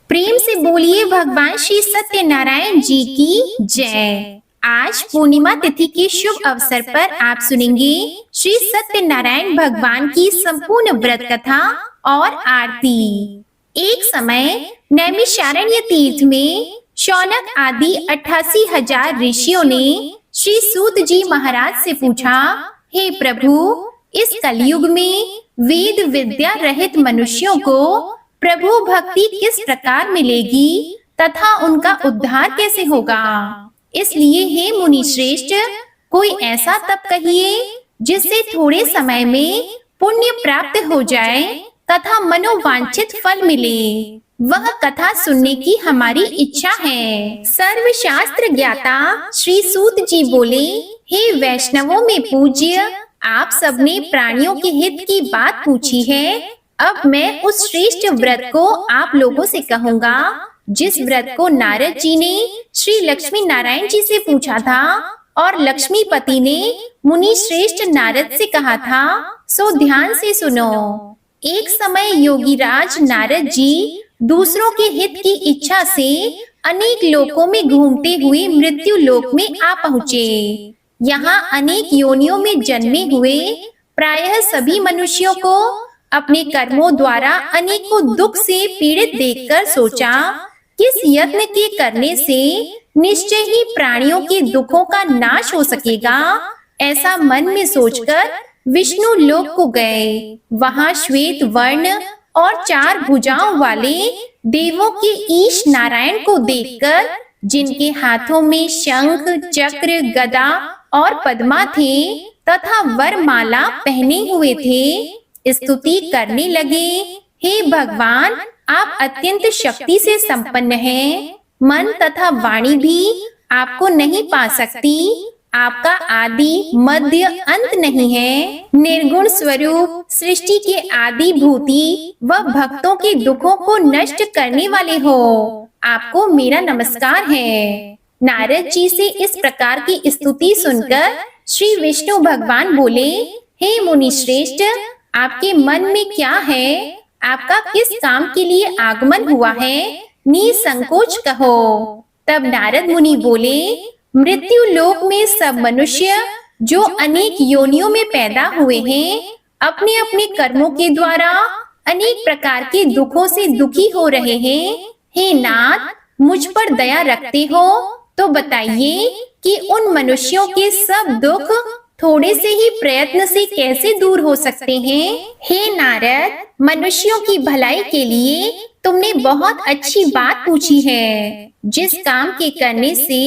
प्रेम से बोलिए भगवान श्री सत्यनारायण जी की जय। आज पूर्णिमा तिथि के शुभ अवसर पर आप सुनेंगे श्री सत्यनारायण भगवान की संपूर्ण व्रत कथा और आरती। एक समय नैमिषारण्य तीर्थ में शौनक आदि 88,000 ऋषियों ने श्री सूत जी महाराज से पूछा, हे प्रभु, इस कलयुग में वेद विद्या रहित मनुष्यों को प्रभु भक्ति किस प्रकार मिलेगी तथा उनका उद्धार कैसे होगा। इसलिए हे मुनि श्रेष्ठ, कोई ऐसा तप कहिए जिससे थोड़े समय में पुण्य प्राप्त हो जाए तथा मनोवांछित फल मिले। वह कथा सुनने की हमारी इच्छा है। सर्वशास्त्र ज्ञाता श्री सूत जी बोले, हे वैष्णवों में पूज्य, आप सबने प्राणियों के हित की बात पूछी है। अब मैं उस श्रेष्ठ व्रत को आप लोगों से कहूँगा जिस व्रत को नारद जी ने श्री लक्ष्मी नारायण जी से पूछा था और लक्ष्मीपति ने मुनि श्रेष्ठ नारद से कहा था, सो ध्यान से सुनो। एक समय योगीराज नारद जी दूसरों के हित की इच्छा से अनेक लोकों में घूमते हुए मृत्यु लोक में आ पहुँचे। यहाँ अनेक योनियों में जन्मे हुए प्रायः सभी मनुष्यों को अपने कर्मों द्वारा अनेकों दुख से पीड़ित देखकर सोचा, किस यत्न के करने से निश्चय ही प्राणियों के दुखों का नाश हो सकेगा। ऐसा मन में सोचकर विष्णु लोक को गए। वहां श्वेत वर्ण और 4 भुजाओं वाले देवों के ईश नारायण को देखकर, जिनके हाथों में शंख, चक्र, गदा और पद्मा थे तथा वरमाला पहने हुए थे, स्तुति करने लगे, हे भगवान, आप अत्यंत शक्ति से संपन्न हैं। मन तथा वाणी भी आपको नहीं पा सकती। आपका आदि मध्य अंत नहीं है। निर्गुण स्वरूप सृष्टि के आदि भूति व भक्तों के दुखों को नष्ट करने वाले हो। आपको मेरा नमस्कार है। नारद जी से इस प्रकार की स्तुति सुनकर श्री विष्णु भगवान बोले, हे मुनि श्रेष्ठ, आपके मन में क्या है? आपका किस काम के लिए आगमन हुआ है? निसंकोच कहो। तब नारद मुनि बोले, मृत्यु लोक में सब मनुष्य जो अनेक योनियों में पैदा हुए हैं, अपने अपने कर्मों के द्वारा अनेक प्रकार के दुखों से दुखी हो रहे हैं। हे नाथ, मुझ पर दया रखते हो तो बताइए कि उन मनुष्यों के सब दुख थोड़े से ही प्रयत्न से कैसे दूर हो सकते हैं। हे नारद, मनुष्यों की भलाई के लिए तुमने बहुत अच्छी बात पूछी है। जिस काम के करने से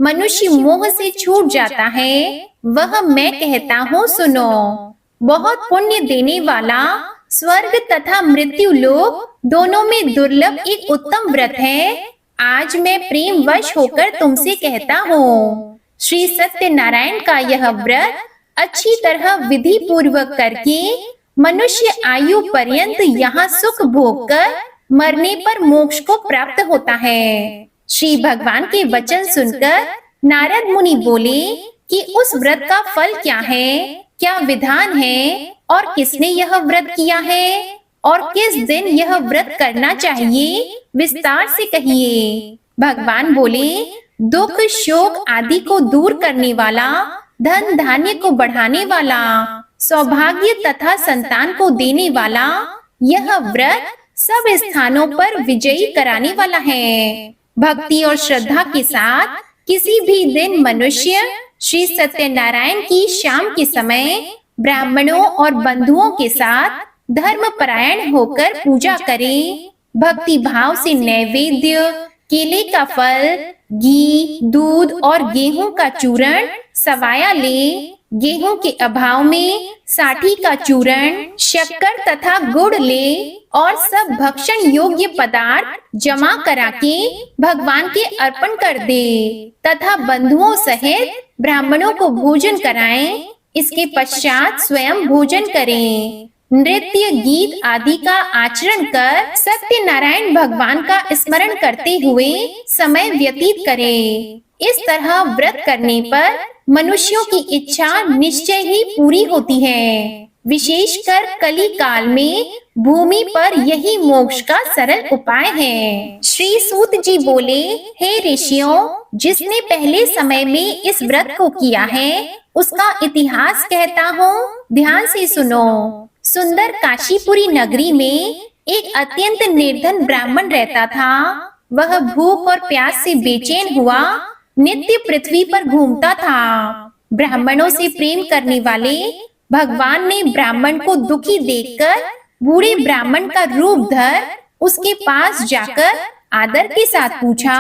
मनुष्य मोह से छूट जाता है, वह मैं कहता हूँ, सुनो। बहुत पुण्य देने वाला स्वर्ग तथा मृत्यु लोक दोनों में दुर्लभ एक उत्तम व्रत है। आज मैं प्रेम वश होकर तुमसे कहता हूँ, श्री सत्यनारायण का यह व्रत अच्छी तरह विधि पूर्वक करके मनुष्य आयु पर्यंत यहाँ सुख भोग कर मरने पर मोक्ष को प्राप्त होता है। श्री भगवान के वचन सुनकर नारद मुनि बोले कि उस व्रत का फल क्या है, क्या विधान है और किसने यह व्रत किया है और किस दिन यह व्रत करना चाहिए, विस्तार से कहिए। भगवान बोले, दुख शोक आदि को दूर करने वाला, धन धान्य को बढ़ाने वाला, सौभाग्य तथा संतान को देने वाला, यह व्रत सब स्थानों पर विजयी कराने वाला है। भक्ति और श्रद्धा के साथ किसी भी दिन मनुष्य श्री सत्यनारायण की शाम के समय ब्राह्मणों और बंधुओं के साथ धर्म परायण होकर पूजा करे। भक्ति भाव से नैवेद्य, केले का फल, घी, दूध और गेहूं का चूरण सवाया ले। गेहूं के अभाव में साठी का चूरण, शक्कर तथा गुड़ ले और सब भक्षण योग्य पदार्थ जमा करा के भगवान के अर्पण कर दे तथा बंधुओं सहित ब्राह्मणों को भोजन कराएं। इसके पश्चात स्वयं भोजन करें। नृत्य गीत आदि का आचरण कर सत्यनारायण भगवान का स्मरण करते हुए समय व्यतीत करें। इस तरह व्रत करने पर मनुष्यों की इच्छा निश्चय ही पूरी होती है। विशेषकर कली काल में भूमि पर यही मोक्ष का सरल उपाय है। श्री सूत जी बोले, हे ऋषियों, जिसने पहले समय में इस व्रत को किया है उसका इतिहास कहता हूँ, ध्यान से सुनो। सुंदर काशीपुरी नगरी में एक अत्यंत निर्धन ब्राह्मण रहता था। वह भूख और प्यास से बेचैन हुआ नित्य पृथ्वी पर घूमता था। ब्राह्मणों से प्रेम करने वाले भगवान ने ब्राह्मण को दुखी देखकर बूढ़े ब्राह्मण का रूप धर उसके पास जाकर आदर के साथ पूछा,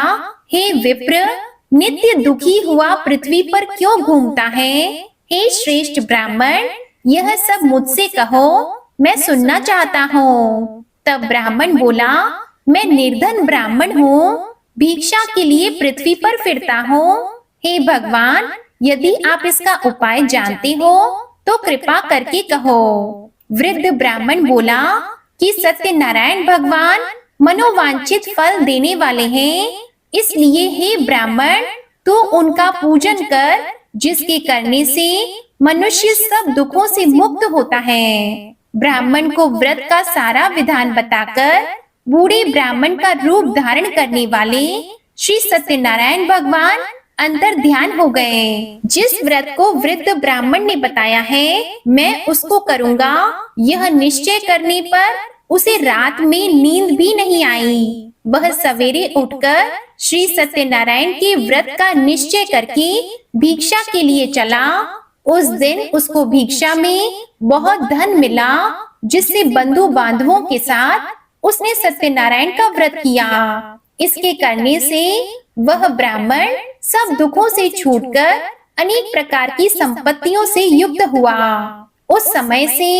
हे विप्र, नित्य दुखी हुआ पृथ्वी पर क्यों घूमता है? हे श्रेष्ठ ब्राह्मण, यह सब मुझसे कहो, मैं सुनना चाहता हूँ। तब ब्राह्मण बोला, मैं निर्धन ब्राह्मण हूँ, भिक्षा के लिए पृथ्वी पर फिरता हूँ। हे भगवान, यदि आप इसका उपाय जानते हो तो कृपा करके कहो। वृद्ध ब्राह्मण बोला कि सत्यनारायण भगवान मनोवांछित फल देने वाले हैं, इसलिए हे ब्राह्मण, तू उनका पूजन कर, जिसके करने से मनुष्य सब दुखों से मुक्त होता है। ब्राह्मण को व्रत का सारा विधान बताकर बूढ़े ब्राह्मण का रूप धारण करने वाले श्री सत्यनारायण भगवान अंतर ध्यान हो गए। जिस व्रत को वृद्ध ब्राह्मण ने बताया है मैं उसको करूँगा, यह निश्चय करने पर उसे रात में नींद भी नहीं आई। वह सवेरे उठकर श्री सत्यनारायण के व्रत का निश्चय करके भिक्षा के लिए चला। उस दिन उसको भिक्षा में बहुत धन मिला, जिससे बंधु बांधवों के साथ उसने सत्यनारायण का व्रत किया। इसके करने से वह ब्राह्मण सब दुखों से छूटकर अनेक प्रकार की संपत्तियों से युक्त हुआ। उस समय से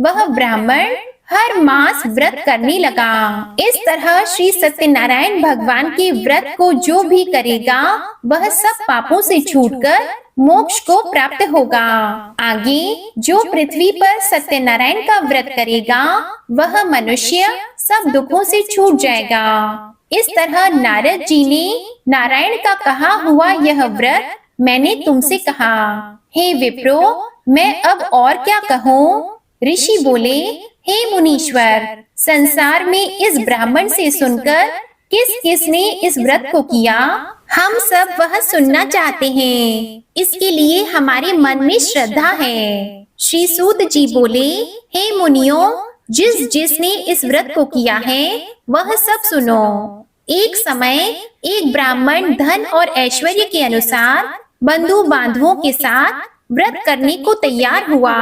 वह ब्राह्मण हर मास व्रत करने लगा। इस तरह श्री सत्यनारायण भगवान के व्रत को जो भी करेगा वह सब पापों से छूटकर मोक्ष को प्राप्त होगा। आगे जो पृथ्वी पर सत्यनारायण का व्रत करेगा वह मनुष्य सब दुखों से छूट जाएगा। इस तरह नारद जी ने नारायण का कहा हुआ यह व्रत मैंने तुमसे कहा। हे विप्रो, मैं अब और क्या कहूँ? ऋषि बोले, हे मुनीश्वर, संसार में इस ब्राह्मण से सुनकर किस किस ने इस व्रत को किया, हम सब वह सुनना चाहते हैं। इसके लिए हमारे मन में श्रद्धा है। श्री सूत जी बोले, हे मुनियों, जिस जिसने इस व्रत को किया है वह सब सुनो। एक समय एक ब्राह्मण धन और ऐश्वर्य के अनुसार बंधु बांधवों के साथ व्रत करने को तैयार हुआ।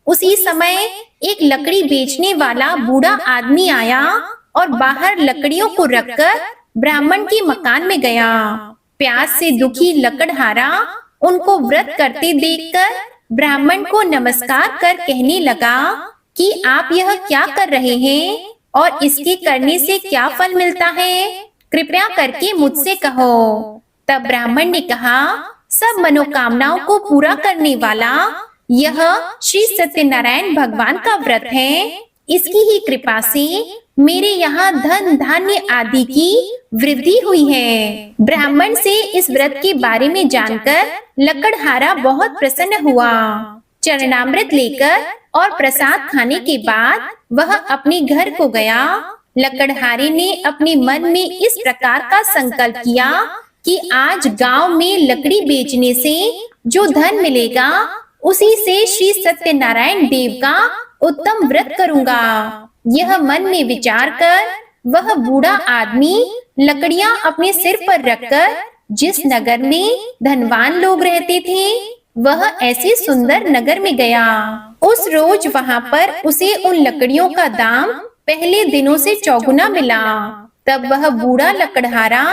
उसी समय एक लकड़ी बेचने वाला बूढ़ा आदमी आया और बाहर लकड़ियों को रखकर ब्राह्मण के मकान में गया। प्यास से दुखी लकड़हारा उनको व्रत करते देखकर ब्राह्मण को नमस्कार कर कहने लगा कि आप यह क्या कर रहे हैं और इसके करने से क्या फल मिलता है, कृपया करके मुझसे कहो। तब ब्राह्मण ने कहा, सब मनोकामनाओं को पूरा करने वाला यह श्री सत्यनारायण भगवान का व्रत है। इसकी ही कृपा से मेरे यहाँ धन धान्य आदि की वृद्धि हुई है। ब्राह्मण से इस व्रत के बारे में जानकर लकड़हारा बहुत प्रसन्न हुआ। चरणामृत लेकर और प्रसाद खाने के बाद वह अपने घर को गया। लकड़हारे ने अपने मन में इस प्रकार का संकल्प किया कि आज गांव में लकड़ी बेचने से जो धन मिलेगा उसी से श्री सत्यनारायण देव का उत्तम व्रत करूंगा। यह मन में विचार कर वह बूढ़ा आदमी लकड़ियां अपने सिर पर रखकर जिस नगर में धनवान लोग रहते थे वह ऐसे सुंदर नगर में गया। उस रोज वहां पर उसे उन लकड़ियों का दाम पहले दिनों से चौगुना मिला। तब वह बूढ़ा लकड़हारा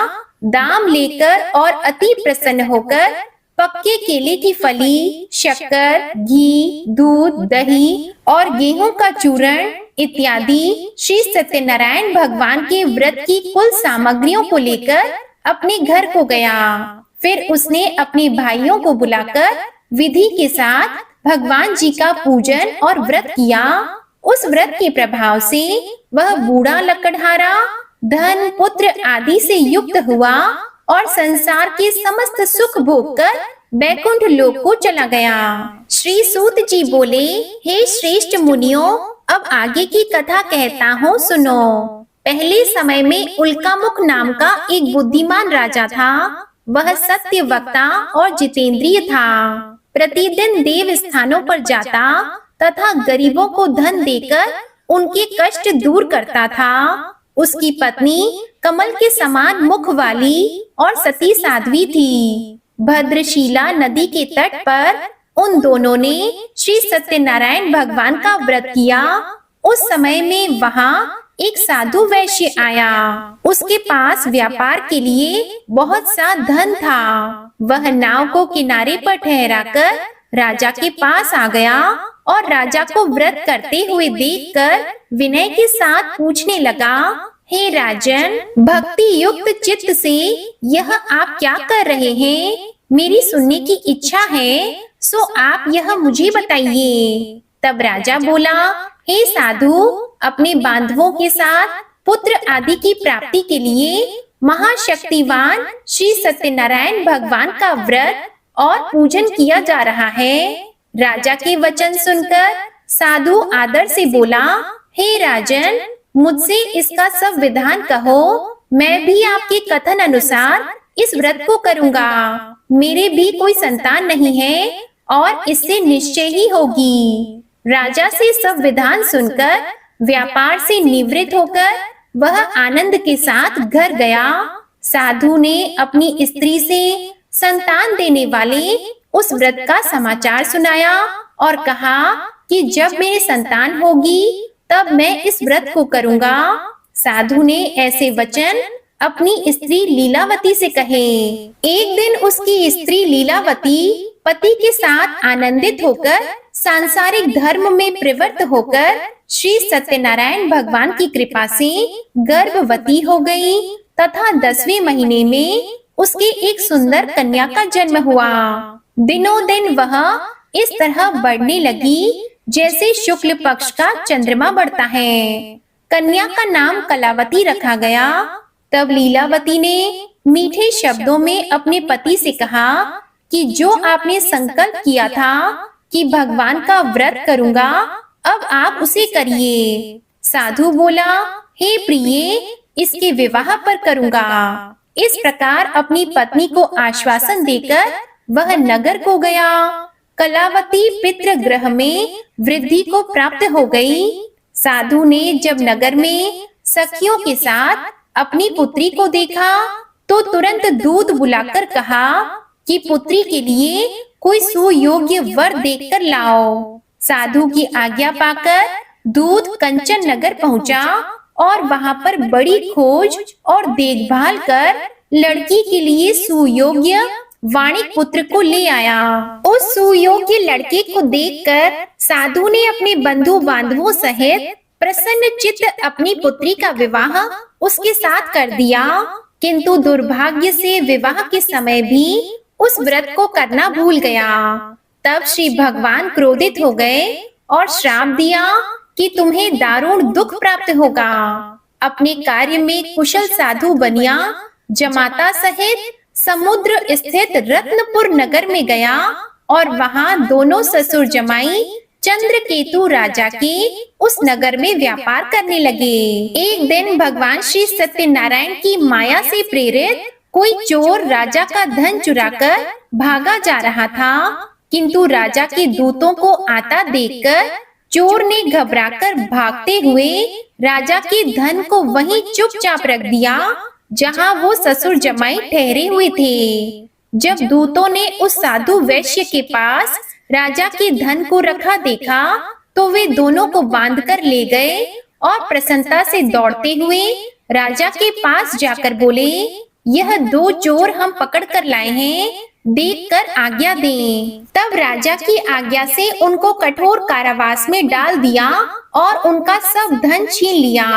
दाम लेकर और अति प्रसन्न होकर पक्के केले की फली, शक्कर, घी, दूध, दही और गेहूं का चूर्ण इत्यादि श्री सत्यनारायण भगवान के व्रत की कुल सामग्रियों को लेकर अपने घर को गया। फिर उसने अपने भाइयों को बुलाकर विधि के साथ भगवान जी का पूजन और व्रत किया। उस व्रत के प्रभाव से वह बूढ़ा लकड़हारा धन, पुत्र आदि से युक्त हुआ और संसार के समस्त सुख भोग कर बैकुंठ लोक को चला गया। श्री सूत जी बोले, हे श्रेष्ठ मुनियों, अब आगे की कथा कहता हूँ, सुनो। पहले समय में उल्कामुख नाम का एक बुद्धिमान राजा था। वह सत्य वक्ता और जितेंद्रिय था। प्रतिदिन देव स्थानों पर जाता तथा गरीबों को धन देकर उनके कष्ट दूर करता था। उसकी पत्नी कमल के समान मुख वाली और सती साध्वी थी। भद्रशीला नदी के तट पर उन दोनों ने श्री सत्यनारायण भगवान का व्रत किया। उस समय में वहाँ एक साधु वैश्य आया। उसके पास व्यापार के लिए बहुत सा धन था। वह नाव को किनारे पर ठहराकर राजा के पास आ गया और राजा को व्रत करते हुए देखकर विनय के साथ पूछने लगा, हे राजन, भक्ति युक्त चित्त से यह आप क्या कर रहे हैं? मेरी सुनने की इच्छा है, सो आप यह मुझे बताइए। तब राजा बोला, हे साधु, अपने बांधवों के साथ पुत्र आदि की प्राप्ति के लिए महाशक्तिवान श्री सत्यनारायण भगवान का व्रत और पूजन किया जा रहा है। राजा के वचन सुनकर साधु आदर से बोला, हे राजन, मुझसे इसका सब विधान कहो। मैं भी आपके कथन अनुसार इस व्रत को करूंगा। मेरे भी कोई संतान नहीं है और इससे निश्चय ही होगी। राजा से सब विधान सुनकर व्यापार से निवृत्त होकर वह आनंद के साथ घर गया। साधु ने अपनी स्त्री से संतान देने वाले उस व्रत का समाचार सुनाया और कहा कि जब मेरे संतान होगी तब मैं इस व्रत को करूंगा। साधु ने ऐसे वचन अपनी स्त्री लीलावती से कहे। एक दिन उसकी स्त्री लीलावती पति के साथ आनंदित होकर सांसारिक धर्म में प्रवृत्त होकर श्री सत्यनारायण भगवान की कृपा से गर्भवती हो गई तथा 10वें महीने में उसके एक सुंदर कन्या का जन्म हुआ। दिनों दिन वह इस तरह बढ़ने लगी जैसे शुक्ल पक्ष का चंद्रमा बढ़ता है। कन्या का नाम कलावती रखा गया। तब लीलावती ने मीठे शब्दों में अपने पति से कहा कि जो आपने संकल्प किया था कि भगवान का व्रत करूंगा, अब आप उसे करिए। साधु बोला, हे प्रिय, इसके विवाह पर करूंगा। इस प्रकार अपनी पत्नी को आश्वासन देकर वह नगर को गया। कलावती पितृगृह में वृद्धि को प्राप्त हो गई। साधु ने जब नगर में सखियों के साथ अपनी पुत्री को देखा तो तुरंत दूत बुलाकर कहा कि पुत्री के लिए कोई सुयोग्य वर देखकर लाओ। साधु की आज्ञा पाकर दूत कंचन नगर पहुंचा और वहां पर बड़ी खोज और देखभाल कर लड़की के लिए सुयोग्य वाणिक पुत्र को ले आया। उस सुयोग्य लड़के को देखकर साधु ने अपने बंधु बांधवों सहित प्रसन्न चित्त अपनी पुत्री का विवाह उसके साथ कर दिया। किंतु दुर्भाग्य से विवाह के समय भी उस व्रत को करना भूल गया। तब श्री भगवान क्रोधित हो गए और श्राप दिया कि तुम्हें दारुण दुख प्राप्त होगा। अपने कार्य में कुशल साधु बनिया जमाता सहित समुद्र स्थित रत्नपुर नगर में गया और वहां दोनों ससुर जमाई चंद्रकेतु राजा के उस नगर में व्यापार करने लगे। एक दिन भगवान श्री सत्यनारायण की माया से प्रेरित कोई चोर राजा का धन चुराकर भागा जा रहा था, किंतु राजा के दूतों को आता देखकर चोर ने घबराकर भागते हुए राजा के धन को वहीं चुपचाप रख दिया जहां वो ससुर जमाई ठहरे हुए थे। जब दूतों ने उस साधु वैश्य के पास राजा के धन को रखा देखा तो वे दोनों को बांधकर ले गए और प्रसन्नता से दौड़ते हुए राजा के पास जाकर बोले, यह 2 चोर हम पकड़ कर लाए हैं, देखकर आज्ञा दें। तब राजा की आज्ञा से उनको कठोर कारावास में डाल दिया और उनका सब धन छीन लिया।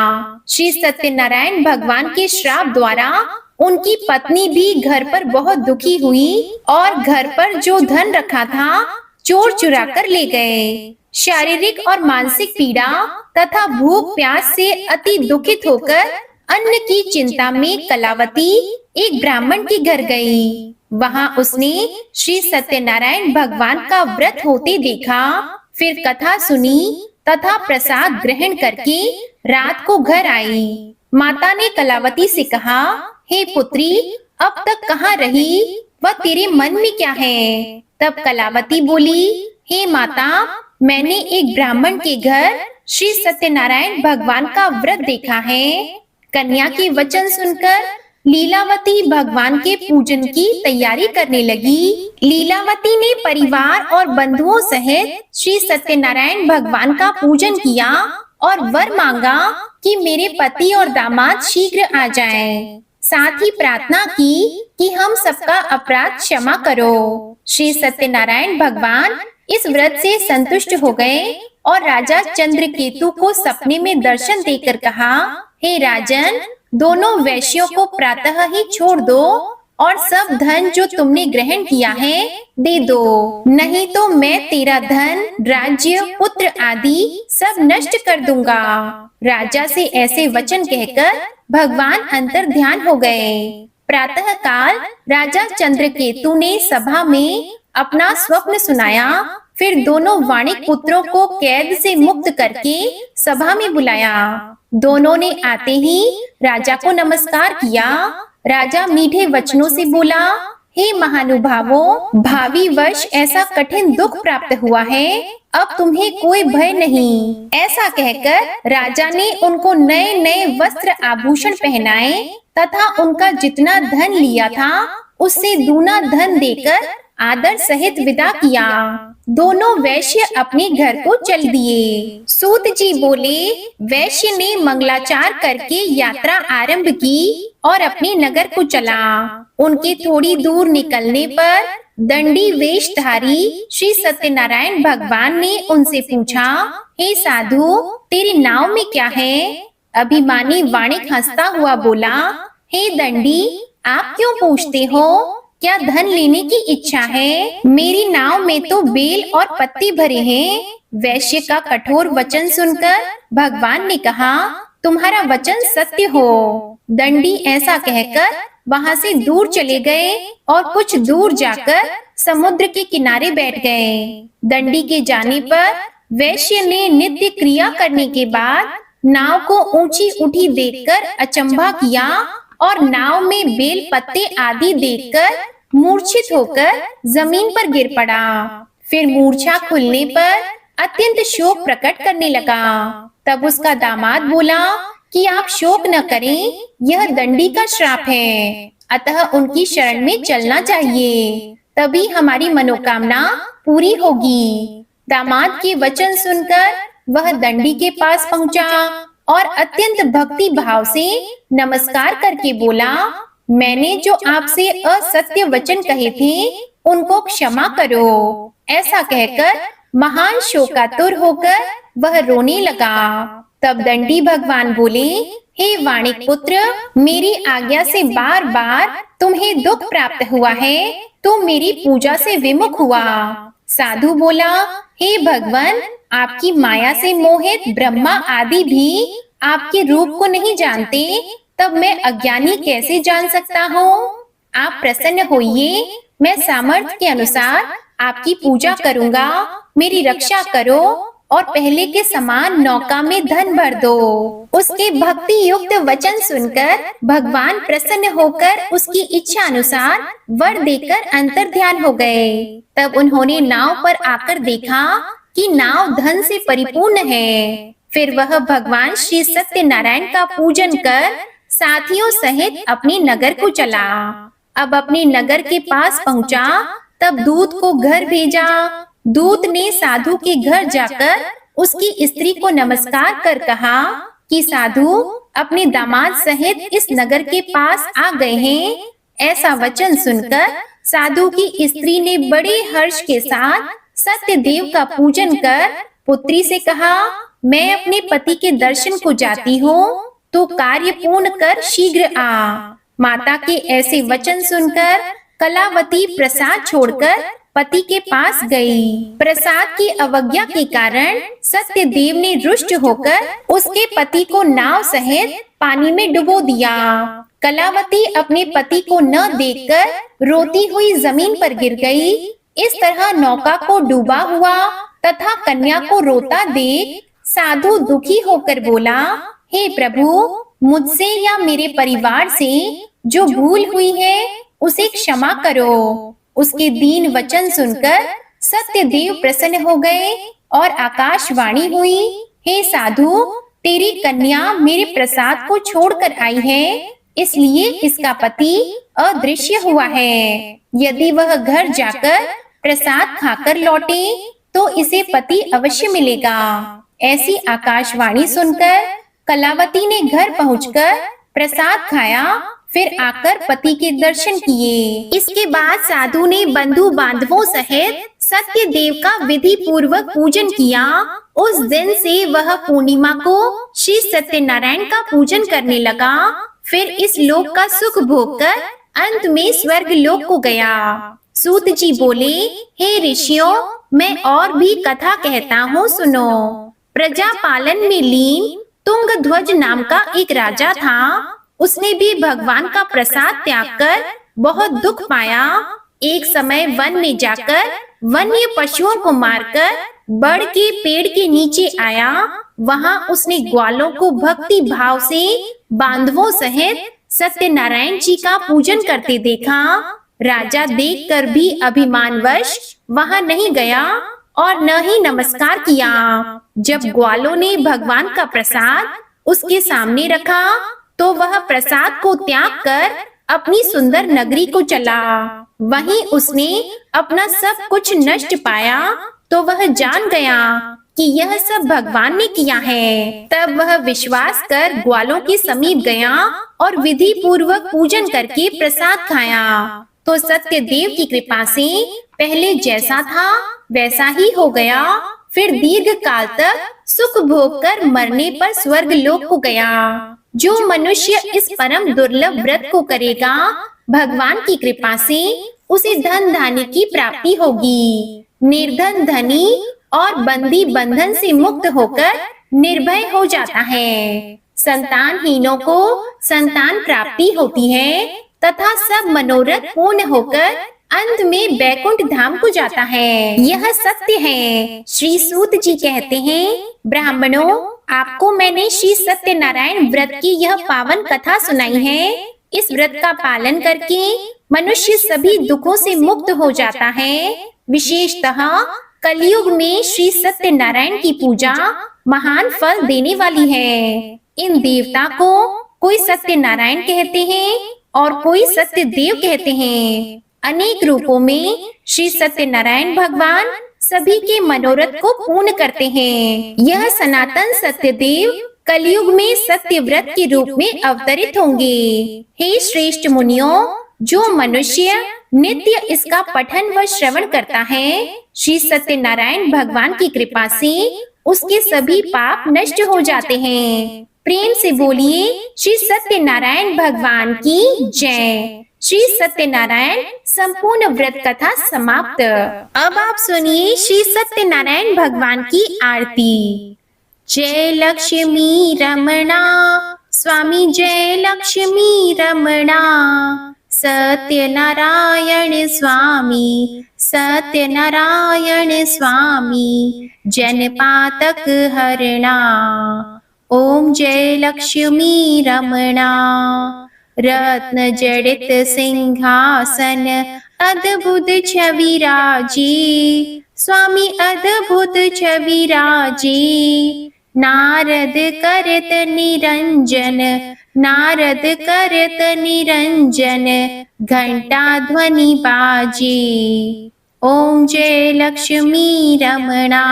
श्री सत्यनारायण भगवान के श्राप द्वारा उनकी पत्नी भी घर पर बहुत दुखी हुई और घर पर जो धन रखा था चोर चुरा कर ले गए। शारीरिक और मानसिक पीड़ा तथा भूख प्यास से अति दुखित होकर अन्न की चिंता में कलावती एक ब्राह्मण के घर गई। वहां उसने श्री सत्यनारायण भगवान का व्रत होते देखा। फिर कथा सुनी तथा प्रसाद ग्रहण करके रात को घर आई। माता ने कलावती से कहा, हे पुत्री, अब तक कहाँ रही व तेरे मन में क्या है? तब कलावती बोली, हे माता, मैंने एक ब्राह्मण के घर श्री सत्यनारायण भगवान का व्रत देखा है। कन्या के वचन सुनकर लीलावती भगवान के पूजन की तैयारी करने लगी। लीलावती ने परिवार और बंधुओं सहित श्री सत्यनारायण भगवान का पूजन किया और वर मांगा कि मेरे पति और दामाद शीघ्र आ जाएं। साथ ही प्रार्थना की कि हम सबका अपराध क्षमा करो। श्री सत्यनारायण भगवान इस व्रत से संतुष्ट हो गए और राजा चंद्रकेतु को सपने में दर्शन देकर कहा, हे राजन, दोनों वैश्यों को प्रातः ही छोड़ दो और सब धन जो तुमने ग्रहण किया है दे दो, नहीं तो मैं तेरा धन, राज्य, पुत्र आदि सब नष्ट कर दूंगा। राजा से ऐसे वचन कहकर भगवान अंतर ध्यान हो गए। प्रातः काल राजा चंद्रकेतु ने सभा में अपना स्वप्न सुनाया। फिर दोनों वाणिक पुत्रों को कैद से मुक्त करके सभा में बुलाया। दोनों ने आते ही राजा को नमस्कार किया। राजा मीठे वचनों से बोला, हे महानुभावों, भावी वर्ष ऐसा कठिन दुख प्राप्त हुआ है, अब तुम्हें कोई भय नहीं। ऐसा कहकर राजा ने उनको नए नए वस्त्र आभूषण पहनाए तथा उनका जितना धन लिया था उससे दूना धन देकर आदर सहित विदा किया। दोनों वैश्य अपने घर को चल दिए। सूत जी बोले, वैश्य ने मंगलाचार करके यात्रा आरंभ की और अपने नगर को चला। उनके थोड़ी दूर निकलने पर दंडी वेशधारी श्री सत्यनारायण भगवान ने उनसे पूछा, हे साधु, तेरी नाव में क्या है? अभिमानी वाणिक हंसता हुआ बोला, हे दंडी, आप क्यों पूछते हो? क्या धन लेने की इच्छा है? मेरी नाव में तो बेल और पत्ते भरे हैं। वैश्य का कठोर वचन सुनकर भगवान ने कहा, तुम्हारा वचन सत्य हो। दंडी ऐसा कहकर वहां से दूर चले गए और कुछ दूर जाकर समुद्र के किनारे बैठ गए। दंडी के जाने पर वैश्य ने नित्य क्रिया करने के बाद नाव को ऊंची उठी देखकर अचंभा किया और नाव में बेल पत्ते आदि देखकर मूर्छित होकर जमीन पर गिर पड़ा। फिर मूर्छा खुलने पर अत्यंत शोक प्रकट करने लगा। तब उसका दामाद बोला कि आप शोक न करें, यह दंडी का श्राप है, अतः उनकी शरण में चलना चाहिए, तभी हमारी मनोकामना पूरी होगी। दामाद के वचन सुनकर वह दंडी के पास पहुंचा और अत्यंत भक्ति भाव से नमस्कार करके बोला, मैंने जो आपसे असत्य वचन कहे थे उनको क्षमा करो। ऐसा कहकर महान शोकातुर होकर वह रोने लगा। तब दंडी भगवान बोले, हे वाणिक पुत्र, मेरी आज्ञा से बार बार तुम्हें दुख प्राप्त हुआ है, तो मेरी पूजा से विमुख हुआ। साधु बोला, हे भगवान, आपकी माया से मोहित ब्रह्मा आदि भी आपके रूप को नहीं जानते, तब मैं अज्ञानी कैसे जान सकता हूँ? आप प्रसन्न होइए, मैं सामर्थ्य के अनुसार आपकी पूजा करूँगा। मेरी रक्षा करो और पहले के समान नौका में धन भर दो। उसके भक्ति युक्त वचन सुनकर भगवान प्रसन्न होकर उसकी इच्छा अनुसार वर देकर अंतर ध्यान हो गए। तब उन्होंने नाव पर आकर देखा कि नाव धन से परिपूर्ण है। फिर वह भगवान श्री सत्यनारायण का पूजन कर साथियों सहित अपने नगर को चला। अब अपने नगर के पास पहुंचा, तब दूत को घर भेजा। दूत ने साधु के घर जाकर उसकी स्त्री को नमस्कार कर कहा कि साधु अपने दामाद सहित इस नगर के पास आ गए हैं। ऐसा वचन सुनकर साधु की स्त्री ने बड़े हर्ष के साथ सत्य देव का पूजन कर पुत्री से कहा, मैं अपने पति के दर्शन को जाती हूँ, तो कार्य पूर्ण कर शीघ्र आ। माता के ऐसे वचन सुनकर कलावती प्रसाद छोड़कर पति के पास गई। प्रसाद की अवज्ञा के कारण सत्य देव ने रुष्ट होकर उसके पति को नाव सहित पानी में डुबो दिया। कलावती अपने पति को न देखकर रोती हुई जमीन पर गिर गई। इस तरह नौका को डूबा हुआ तथा कन्या को रोता देख साधु दुखी होकर बोला, हे प्रभु, मुझसे या मेरे परिवार से जो भूल हुई है उसे क्षमा करो। उसके दीन वचन सुनकर सत्यदेव प्रसन्न हो गए और आकाशवाणी हुई, हे साधु, तेरी कन्या मेरे प्रसाद को छोड़कर आई है, इसलिए इसका पति अदृश्य हुआ है। यदि वह घर जाकर प्रसाद खाकर लौटे तो इसे पति अवश्य मिलेगा। ऐसी आकाशवाणी सुनकर कलावती ने घर पहुंचकर प्रसाद खाया, फिर आकर पति के दर्शन किए। इसके बाद साधु ने बंधु बांधवों सहित सत्यदेव का विधि पूर्वक पूजन किया। उस दिन से वह पूर्णिमा को श्री सत्यनारायण का पूजन करने लगा। फिर इस लोक का सुख भोगकर अंत में स्वर्ग लोक को गया। सूत जी बोले, हे ऋषियों, मैं और भी कथा कहता हूँ, सुनो। प्रजा पालन में लीन तुंगध्वज नाम का एक राजा था। उसने भी भगवान का प्रसाद त्याग कर बहुत दुख पाया। एक समय वन में जाकर वन्य पशुओं को मारकर बड़ के पेड़ के नीचे आया। वहां उसने ग्वालों को भक्ति भाव से बांधवों सहित सत्यनारायण जी का पूजन करते देखा। राजा देखकर भी अभिमानवश वहां नहीं गया और न ही नमस्कार किया। जब ग्वालों ने भगवान का प्रसाद उसके सामने रखा तो वह प्रसाद को त्याग कर अपनी सुंदर नगरी को चला। वहीं उसने अपना सब कुछ नष्ट पाया तो वह जान गया कि यह सब भगवान ने किया है। तब वह विश्वास कर ग्वालों के समीप गया और विधि पूर्वक पूजन करके प्रसाद खाया। तो सत्यदेव की कृपा से पहले जैसा था वैसा ही हो गया। फिर दीर्घ काल तक सुख भोग कर मरने पर स्वर्ग लोक को गया। जो मनुष्य इस परम दुर्लभ व्रत को करेगा, भगवान की कृपा से उसे धन धान्य की प्राप्ति होगी। निर्धन धनी और बंदी बंधन से मुक्त होकर निर्भय हो जाता है। संतानहीनों को संतान प्राप्ति होती है तथा सब मनोरथ पूर्ण होकर अंत में बैकुंठ धाम को जाता है। यह सत्य है। श्री सूत जी कहते हैं, ब्राह्मणों, आपको मैंने श्री सत्यनारायण व्रत की यह पावन कथा सुनाई है। इस व्रत का पालन करके मनुष्य सभी दुखों से मुक्त हो जाता है। विशेषतः कलयुग में श्री सत्यनारायण की पूजा महान फल देने वाली है। इन देवता को कोई सत्यनारायण कहते हैं और कोई सत्यदेव कहते हैं। अनेक रूपों में श्री सत्यनारायण भगवान सभी के मनोरथ को पूर्ण करते हैं। यह सनातन सत्यदेव कलयुग में सत्य व्रत के रूप में अवतरित होंगे। हे श्रेष्ठ मुनियों, जो मनुष्य नित्य इसका पठन व श्रवण करता है, श्री सत्यनारायण भगवान की कृपा से उसके सभी पाप नष्ट हो जाते हैं। प्रेम से बोलिए, श्री सत्यनारायण भगवान की जय। श्री सत्यनारायण संपूर्ण व्रत कथा समाप्त। अब आप सुनिए श्री सत्यनारायण भगवान की आरती। जय लक्ष्मी रमणा स्वामी, जय लक्ष्मी रमणा। सत्यनारायण स्वामी, सत्यनारायण स्वामी, जनपातक हरणा। ओम जय लक्ष्मी रमणा। रत्न जड़ित सिंहासन अद्भुत छवि राजी, स्वामी अद्भुत छवि राजी। नारद करत निरंजन, नारद करत निरंजन, घंटा ध्वनि बाजे। ओम जय लक्ष्मी रमणा।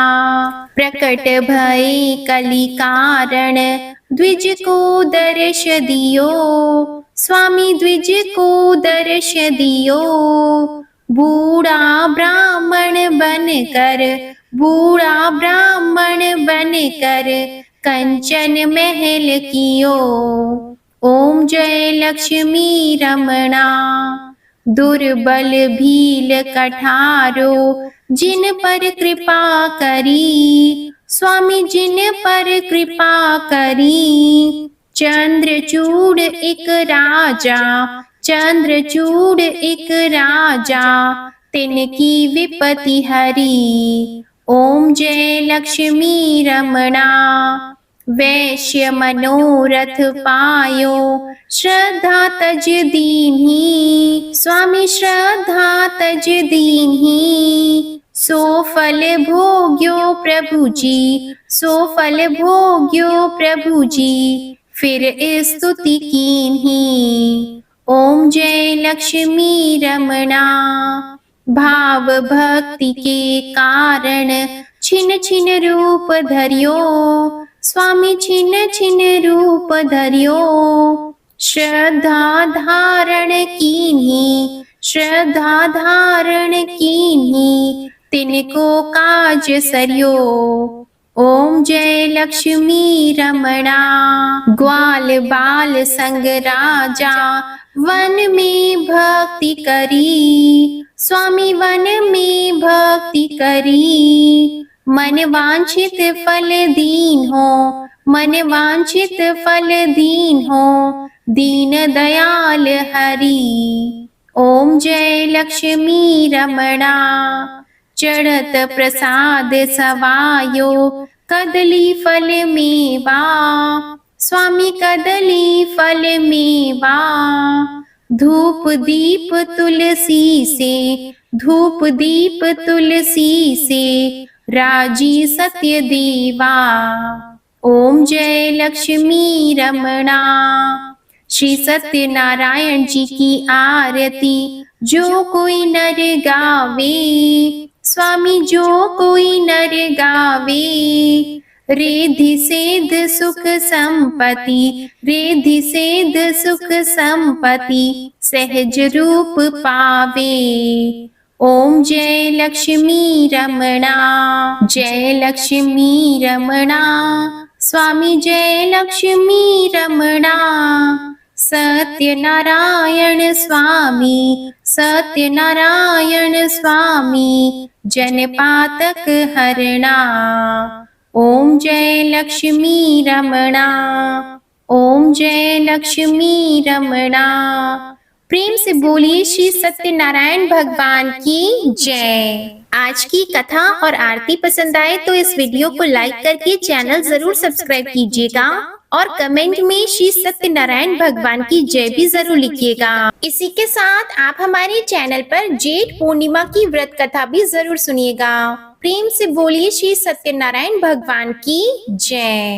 प्रकट भय कलि कारण, द्विज को दर्श दियो, स्वामी द्विज को दर्श दियो। बूढ़ा ब्राह्मण बनकर, बूढ़ा ब्राह्मण बनकर, कंचन महल कियो। ओम जय लक्ष्मी रमणा। दुर्बल भील कठारो, जिन पर कृपा करी, स्वामी जिन पर कृपा करी। चंद्रचूड़ एक राजा, चंद्रचूड़ एक राजा, तिनकी विपत्ति हरी। ओम जय लक्ष्मी रमणा। वैश्य मनोरथ पायो, श्रद्धा तज दीन्ही। स्वामी श्रद्धा तज दीन्ही। सो फल भोग्यो प्रभु जी, सो फल भोग्यो प्रभु जी, फिर स्तुति कीन्ही। ओम जय लक्ष्मी रमणा। भाव भक्ति के कारण छिन छिन रूप धरियो, स्वामी छिन छिन रूप धरियो। श्रद्धा धारण कीन्ही, श्रद्धा धारण कीन्ही, तिनको काज सरियो। ओम जय लक्ष्मी रमणा। ग्वाल बाल संग राजा, वन में भक्ति करी। स्वामी वन में भक्ति करी। मन वांछित फल दीन हो, मन वांछित फल दीन हो, दीन दयाल हरि। ओम जय लक्ष्मी रमणा। चढ़त प्रसाद सवायो, कदली फल मेवा। स्वामी कदली फल मेवा। धूप दीप तुलसी से, धूप दीप तुलसी से, राजी सत्य देवा। ओम जय लक्ष्मी रमणा। श्री सत्यनारायण जी की आरती जो कोई नर गावे, स्वामी जो कोई नर गावे, रिद्धि सिद्ध सुख संपत्ति, रिद्धि सिद्ध सुख संपत्ति, सहज रूप पावे। ओम जय लक्ष्मी रमणा। जय लक्ष्मी रमणा। स्वामी जय लक्ष्मी रमणा। सत्यनारायण स्वामी, सत्यनारायण स्वामी, जनपातक हरणा। ओम जय लक्ष्मी रमणा। ओम जय लक्ष्मी रमणा। प्रेम से बोलिए श्री सत्यनारायण भगवान की जय। आज की कथा और आरती पसंद आए तो इस वीडियो को लाइक करके चैनल जरूर सब्सक्राइब कीजिएगा और कमेंट में श्री सत्यनारायण भगवान की जय भी जरूर लिखिएगा। इसी के साथ आप हमारे चैनल पर जेठ पूर्णिमा की व्रत कथा भी जरूर सुनिएगा। प्रेम से बोलिए श्री सत्यनारायण भगवान की जय।